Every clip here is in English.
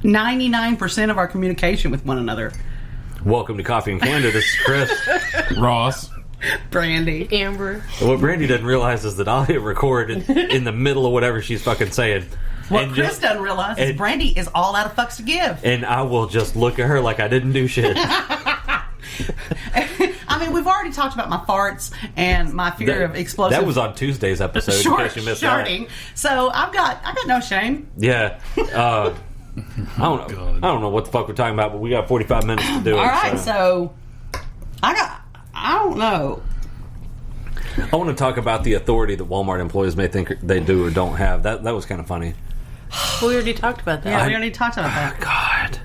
99% of our communication with one another. Welcome to Coffee and Candor. This is Chris. Ross. Brandy. Amber. What Brandy doesn't realize is that I'll hit record in the middle of whatever she's fucking saying. What Chris doesn't realize is Brandy is all out of fucks to give. And I will just look at her like I didn't do shit. I mean, we've already talked about my farts and my fear of explosive. That was on Tuesday's episode, in case you missed shorting. that. So I got no shame. Yeah. I don't know what the fuck we're talking about, but we got 45 minutes to do it. All right, so I don't know. I want to talk about the authority that Walmart employees may think they do or don't have. That was kind of funny. We already talked about that. Yeah, we already talked about that. God.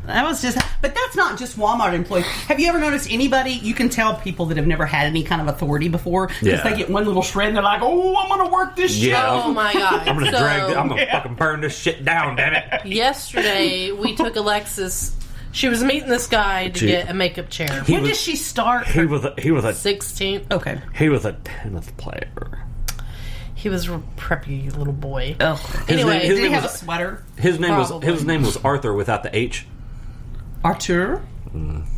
That was just... But that's not just Walmart employees. Have you ever noticed anybody... You can tell people that have never had any kind of authority before because they get one little shred and they're like, oh, I'm going to work this shit. Oh, my God. I'm going to I'm going to fucking burn this shit down, damn it. Yesterday, we took Alexis... She was meeting this guy to get a makeup chair. When did she start? He was a 16th. Okay. He was a 10th player. He was a preppy little boy. Oh. Anyway, did he have a sweater? His name was Arthur without the H. Arthur?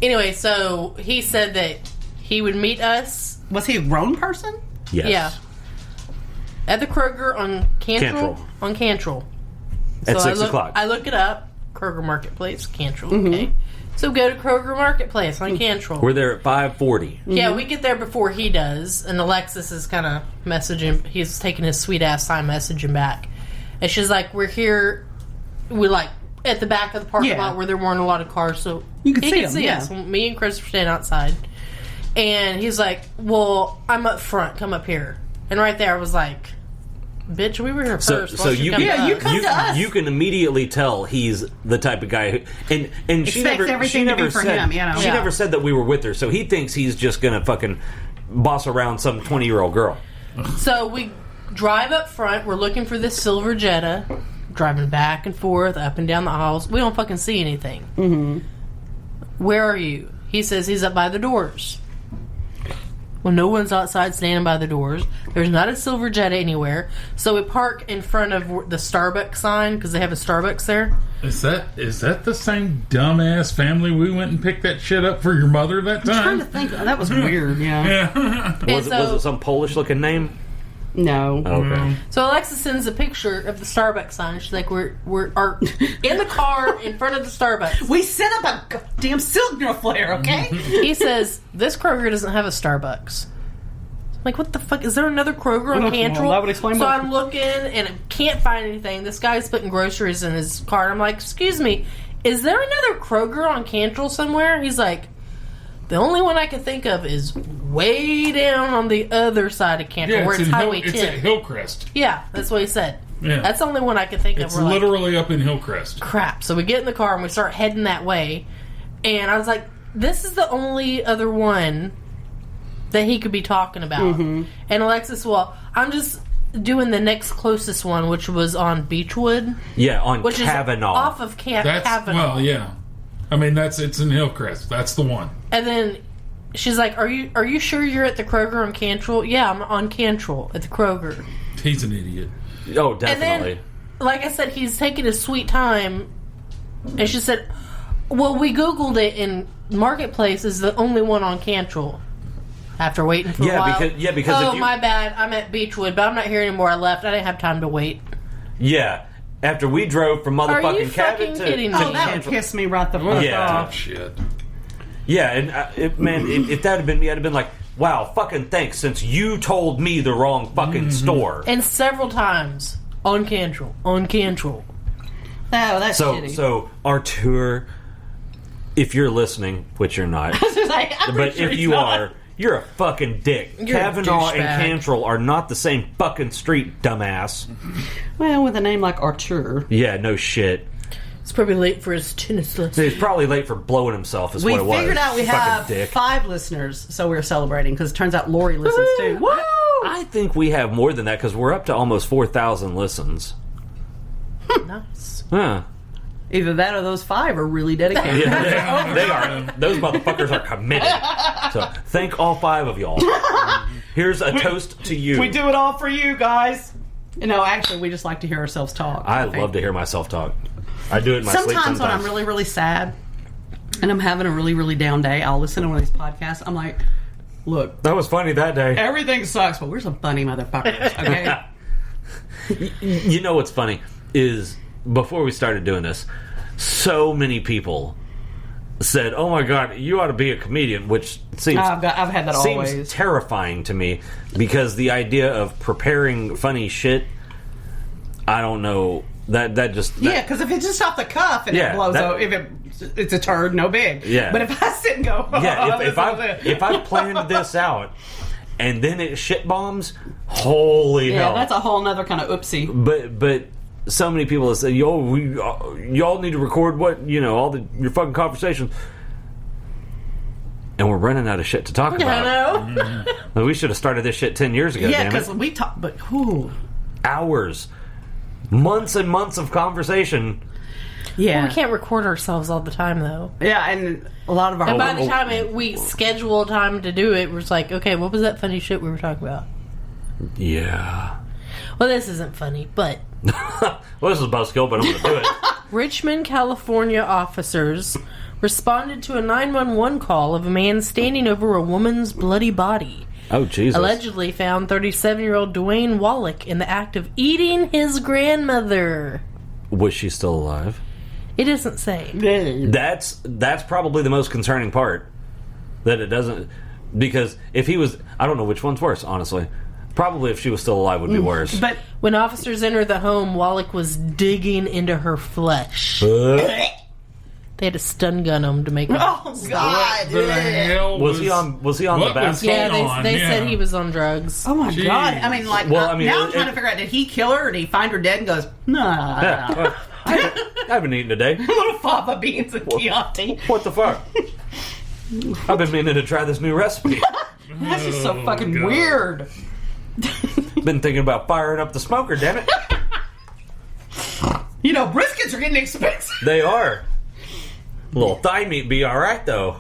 Anyway, so he said that he would meet us. Was he a grown person? Yes. Yeah. At the Kroger on Cantrell. On Cantrell. At 6 o'clock. I look it up. Kroger Marketplace, Cantrell. Okay. So go to Kroger Marketplace on Cantrell. We're there at 5:40. Yeah, we get there before he does, and Alexis is kind of messaging. He's taking his sweet ass time messaging back, and she's like, "We're here. We're like at the back of the parking lot where there weren't a lot of cars, so you can he see us. Me and Chris were standing outside, and he's like, "Well, I'm up front. Come up here." And right there, I was like, "Bitch, we were here first." So you can you come to us. You can immediately tell he's the type of guy who and she never said him, she never said that we were with her, so he thinks he's just gonna fucking boss around some 20-year-old girl. So we drive up front. We're looking for this silver Jetta, driving back and forth, up and down the aisles. We don't fucking see anything. Mm-hmm. Where are you? He says he's up by the doors. Well, no one's outside standing by the doors. There's not a silver Jetta anywhere. So we park in front of the Starbucks sign because they have a Starbucks there. Is that the same dumbass family we went and picked that shit up for your mother that time? I'm trying to think. That was weird, yeah. Was it some Polish-looking name? No. Okay. So Alexa sends a picture of the Starbucks sign. She's like, we're in the car in front of the Starbucks. We set up a goddamn signal flare, okay? He says, this Kroger doesn't have a Starbucks. I'm like, what the fuck? Is there another Kroger on Cantrell? Well, that would explain so more. I'm looking and I can't find anything. This guy's putting groceries in his car. I'm like, excuse me, is there another Kroger on Cantrell somewhere? He's like, the only one I can think of is way down on the other side of Cantrell, where it's Highway 10. It's at Hillcrest. Yeah, that's what he said. Yeah. That's the only one I can think of. It's literally up in Hillcrest. Crap. So we get in the car and we start heading that way. And I was like, this is the only other one that he could be talking about. Mm-hmm. And Alexis, well, I'm just doing the next closest one, which was on Beechwood. Yeah, on which Kavanaugh. Is off of Kavanaugh. Well, yeah. I mean, it's in Hillcrest. That's the one. And then she's like, "Are you sure you're at the Kroger on Cantrell?" Yeah, I'm on Cantrell at the Kroger. He's an idiot. Oh, definitely. And then, like I said, he's taking his sweet time. And she said, "Well, we Googled it, and Marketplace is the only one on Cantrell." After waiting for a while. Because oh, my bad. I'm at Beechwood, but I'm not here anymore. I left. I didn't have time to wait. Yeah. After we drove from motherfucking Cabot to that would piss me right the fuck off. Shit. Yeah, and if that had been me, I'd have been like, wow, fucking thanks, since you told me the wrong fucking store. And several times on Cantrell. On Cantrell. Oh, that's shitty. So, Artur, if you're listening, which you're not, but if you are, you're a fucking dick. You're Kavanaugh and Cantrell are not the same fucking street, dumbass. Well, with a name like Artur. Yeah, no shit. It's probably late for his tennis lesson. He's probably late for blowing himself, is what it was. We figured out we have 5 listeners, so we're celebrating, because it turns out Lori listens too. Woo! I think we have more than that, because we're up to almost 4,000 listens. Nice. Huh. Either that or those 5 are really dedicated. Yeah, they are. Those motherfuckers are committed. So, thank all 5 of y'all. Here's a toast to you. We do it all for you, guys. You know, actually, we just like to hear ourselves talk. I love to hear myself talk. I do it in my sleep Sometimes when I'm really, really sad and I'm having a really, really down day, I'll listen to one of these podcasts. I'm like, look. That was funny that day. Everything sucks, but we're some funny motherfuckers, okay? You know what's funny is, before we started doing this, so many people said, "Oh my God, you ought to be a comedian," which seems I've had that seems always. terrifying to me, because the idea of preparing funny shit, I don't know, that just Because if it's just off the cuff and it blows out, if it's a turd, no big. Yeah. But if I sit and go, if I've planned this out and then it shit bombs, holy hell, that's a whole nother kind of oopsie. But so many people have said, y'all need to record all your fucking conversations. And we're running out of shit to talk about. I know. We should have started this shit 10 years ago, Yeah, damn it. because we talk, but whew. Hours. Months and months of conversation. Yeah. We can't record ourselves all the time, though. Yeah, and a lot of our... And by the time we schedule time to do it, we're just like, okay, what was that funny shit we were talking about? Yeah. Well, this isn't funny, but... Well, this is a buzzkill, but I'm going to do it. Richmond, California officers responded to a 911 call of a man standing over a woman's bloody body. Oh, Jesus. Allegedly found 37-year-old Dwayne Wallach in the act of eating his grandmother. Was she still alive? It doesn't say. That's probably the most concerning part. That it doesn't... Because if he was... I don't know which one's worse, honestly. Probably if she was still alive would be worse. But when officers entered the home, Wallach was digging into her flesh. They had a stun gun him to make him... oh, God. What the hell Was he on the basket? Yeah, they said he was on drugs. Oh, my Jeez. God. I mean, like, Well, I mean, now I'm trying to figure out, did he kill her or did he find her dead and goes, nah. I haven't eaten today. Little fava beans and Chianti. What the fuck? I've been meaning to try this new recipe. That's just so fucking God. weird. Been thinking about firing up the smoker, damn it. You know, briskets are getting expensive. They are. A little thigh meat be alright, though.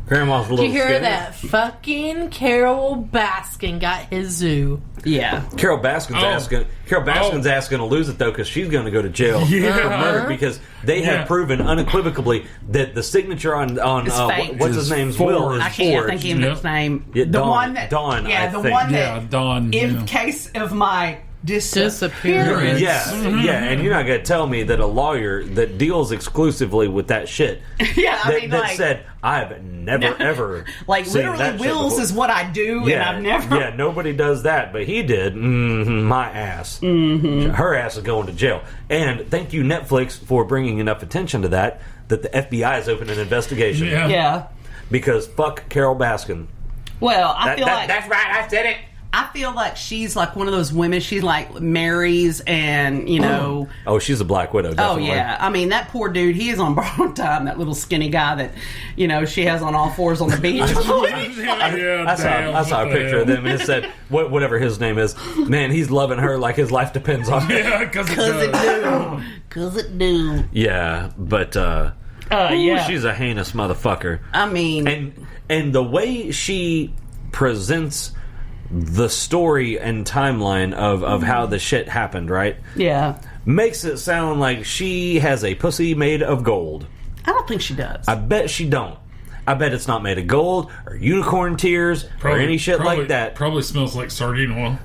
Grandma's a little Did you hear skinny. that? Fucking Carol Baskin got his zoo. Yeah. Carol Baskin's asking to lose it, though, because she's going to go to jail for murder, because they have proven unequivocally that the signature on fake. what's his name's will is I can't forged. think of his name. Yeah, the Dawn. one that... Dawn, Yeah, I the think. one that... Yeah, Dawn. In case of my Disappearance. Yeah, and you're not going to tell me that a lawyer that deals exclusively with that shit Yeah, I mean, that like... said, I've never, ever Like, seen literally, that shit wills before. is what I do, and I've never... Yeah, nobody does that, but he did. My ass. Her ass is going to jail. And thank you, Netflix, for bringing enough attention to that the FBI has opened an investigation. Yeah. Because fuck Carol Baskin. Well, I feel like... That's right, I said it. I feel like she's like one of those women. She's like marries and, you know... Oh, she's a Black Widow, definitely. Oh, yeah. I mean, that poor dude, he is on borrowed time, that little skinny guy that, you know, she has on all fours on the beach. I saw a picture of them, and it said, whatever his name is, man, he's loving her like his life depends on it. Yeah, because it do. Yeah, but, yeah. she's a heinous motherfucker. I mean... And the way she presents the story and timeline of how the shit happened, right? Yeah. Makes it sound like she has a pussy made of gold. I don't think she does. I bet she don't. I bet it's not made of gold or unicorn tears or any shit like that. Probably smells like sardine oil.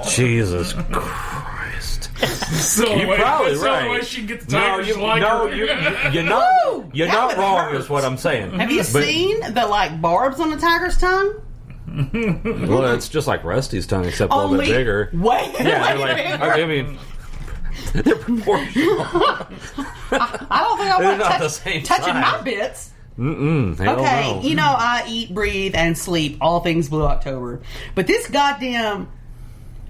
Jesus Christ. So You're probably that's right. the way she can get the tigers to like her. You're not wrong, is what I'm saying. Have you seen the, like, barbs on the tiger's tongue? Well, it's just like Rusty's tongue, except a little bit bigger. Way Yeah, they're like, bigger. I mean, they're proportional. I don't think I They're want not the to same touching size. my bits. Hell Okay, no. you know, I eat, breathe, and sleep all things Blue October. But this goddamn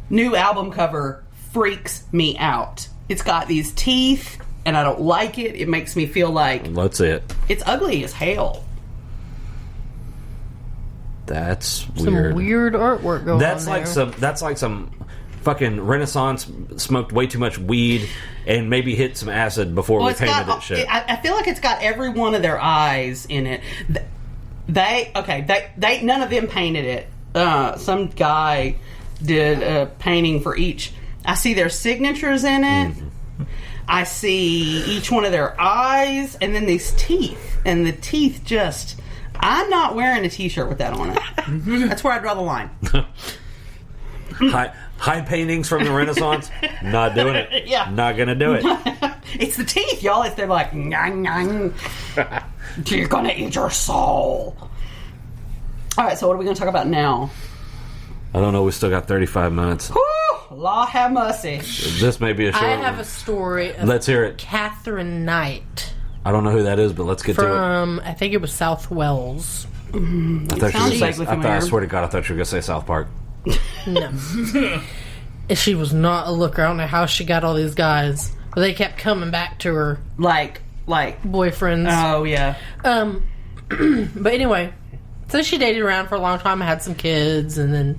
new album cover freaks me out. It's got these teeth, and I don't like it. It makes me feel like Let's see it. it's ugly as hell. That's Some weird. weird artwork going That's on like there. that's like some fucking Renaissance smoked way too much weed and maybe hit some acid before we it's painted got, it shit. I feel like it's got every one of their eyes in it. They none of them painted it. Some guy did a painting for each. I see their signatures in it. I see each one of their eyes, and then these teeth. And the teeth just... I'm not wearing a t-shirt with that on it. That's where I draw the line. High paintings from the Renaissance? Not doing it. Yeah. Not going to do it. It's the teeth, y'all. They're like, ngang, ngang. You're going to eat your soul. All right, so what are we going to talk about now? I don't know. We still got 35 minutes. Whew, Lord have mercy. This may be a short I one. have a story of Let's hear it. Catherine Knight. I don't know who that is, but let's get to it. From, I think it was South Wales. I thought you were sounds gonna say- vaguely I familiar. swear to God, I thought you were going to say South Park. No. She was not a looker. I don't know how she got all these guys. But they kept coming back to her Like, boyfriends. oh, yeah. But anyway, so she dated around for a long time, had some kids, and then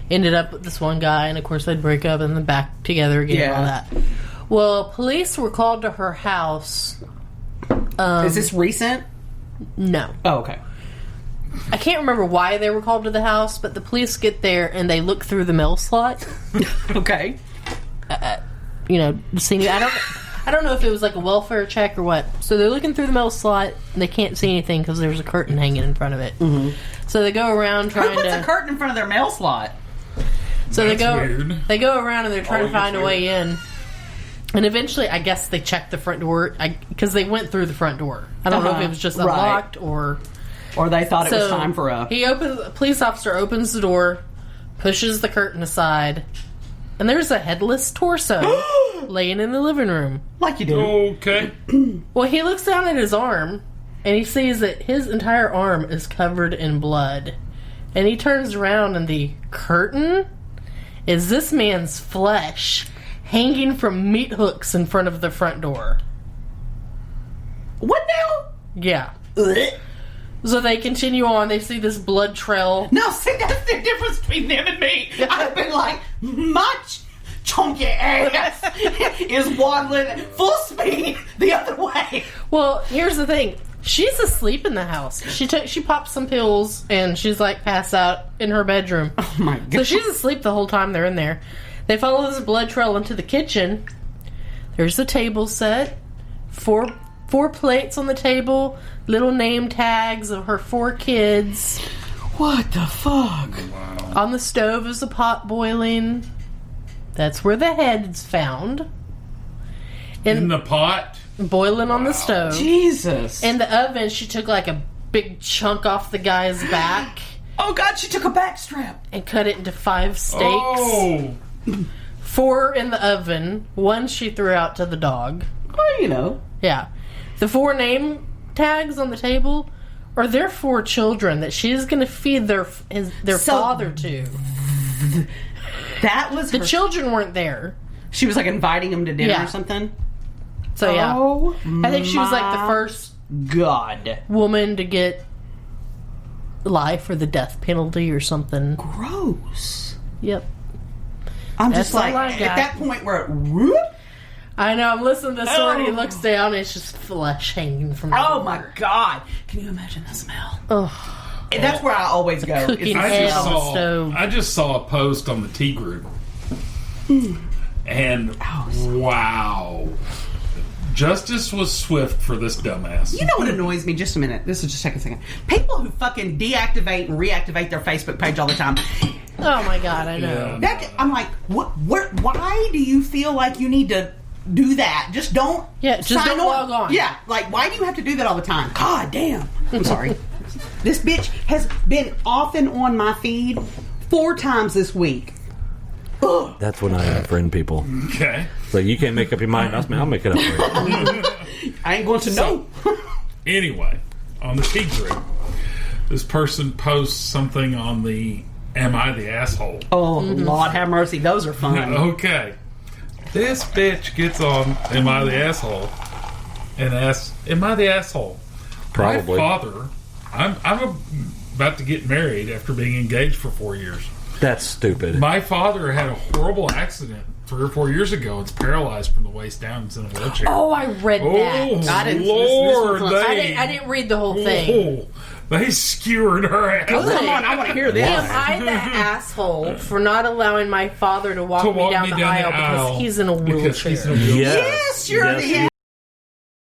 ended up with this one guy, and of course they'd break up and then back together again and all that. Well, police were called to her house. Is this recent? No. Oh, okay. I can't remember why they were called to the house, but the police get there and they look through the mail slot. Okay. You know, seeing I don't know if it was like a welfare check or what. So they're looking through the mail slot and they can't see anything because there's a curtain hanging in front of it. Mm-hmm. So they go around Who trying puts to. a curtain in front of their mail slot? So That's weird. they go around and they're trying to find a weird. way in. And eventually, I guess they checked the front door because they went through the front door. I don't know if it was just Right. unlocked or. Or they thought it was time for a... A police officer opens the door, pushes the curtain aside, and there's a headless torso laying in the living room. Like you do. Okay. Well, he looks down at his arm, and he sees that his entire arm is covered in blood. And he turns around, and the curtain is this man's flesh hanging from meat hooks in front of the front door. What now? Yeah. Ugh. So they continue on. They see this blood trail. No, see, that's the difference between them and me. I've been like, my chunky ass is waddling full speed the other way. Well, here's the thing. She's asleep in the house. She popped some pills and she's like passed out in her bedroom. Oh my God. So she's asleep the whole time they're in there. They follow this blood trail into the kitchen. There's the table set. Four plates on the table. Little name tags of her 4 kids. What the fuck? On the stove is a pot boiling. That's where the head's found. In the pot? Boiling on the stove. Jesus. In the oven, she took like a big chunk off the guy's back Oh God, she took a backstrap. and cut it into 5 steaks. Oh! 4 in the oven. 1 she threw out to the dog. Well, you know. Yeah. The 4 name tags on the table are their 4 children that she's going to feed their So- father to. That was The her. children weren't there. She was like inviting him to dinner Yeah. or something. So yeah. Oh, I think she was like the my first God. woman to get life or the death penalty or something. Gross. Yep. I'm That's just like, all I at got. that point where whoop. I know, I'm listening to this story, he Oh. looks down, and it's just flesh hanging from the Oh my God. Can you imagine the smell? Ugh. And that's where I always go. Cooking is the head smell. on the stove. I just saw a post on the T group. And wow. Justice was swift for this dumbass. You know what annoys me? Just a minute. This will just take a second. People who fucking deactivate and reactivate their Facebook page all the time. Oh my God, I know. Yeah. That I'm like, what? Why do you feel like you need to do that? Just don't. Yeah, just sign don't log on. Yeah, like why do you have to do that all the time? God damn. I'm sorry. This bitch has been off and on my feed 4 times this week. Ugh. That's when I unfriend people. Okay. So you can't make up your mind. I'll make it up for you. I ain't going to know. Anyway, on the T group, this person posts something on the Am I the Asshole? Oh, Lord have mercy. Those are fun. Okay. This bitch gets on Am I the Asshole? And asks, Am I the asshole? Probably. My father, I'm about to get married after being engaged for 4 years. That's stupid. My father had a horrible accident 3 or 4 years ago. It's paralyzed from the waist down. It's in a wheelchair. Oh, I read that. Oh, I didn't- Lord. this was- they- I didn't read the whole thing. Oh, They skewered her ass. Oh, come on, I want to hear this. Am I the asshole for not allowing my father to walk me down the aisle because he's in a wheelchair? Because he's in a wheelchair. Yes, you're the